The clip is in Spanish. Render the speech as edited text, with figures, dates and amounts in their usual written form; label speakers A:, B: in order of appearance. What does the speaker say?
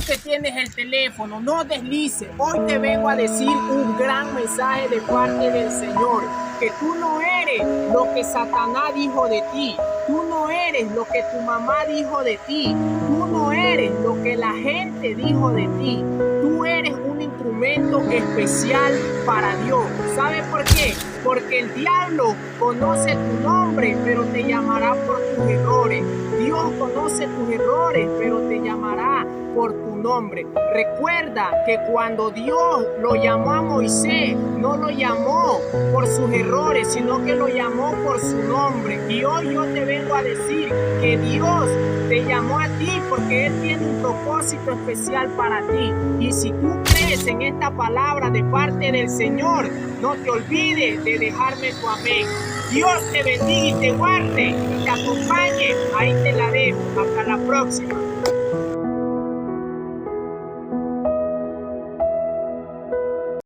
A: que tienes el teléfono, no deslices. Hoy te vengo a decir un gran mensaje de parte del Señor. Que tú no eres lo que Satanás dijo de ti. Tú no eres lo que tu mamá dijo de ti. Tú no eres lo que la gente dijo de ti. Tú eres un instrumento especial para Dios. ¿Sabes por qué? Porque el diablo conoce tu nombre, pero te llamará por tus errores. Dios conoce tus errores, pero te llamará por tu nombre. Recuerda que cuando Dios lo llamó a Moisés, no lo llamó por sus errores, sino que lo llamó por su nombre. Y hoy yo te vengo a decir que Dios te llamó a ti porque Él tiene un propósito especial para ti. Y si tú crees en esta palabra de parte del Señor, no te olvides de dejarme tu amén. Dios te bendiga y te guarde y te acompañe. Ahí te la dejo. Hasta la próxima.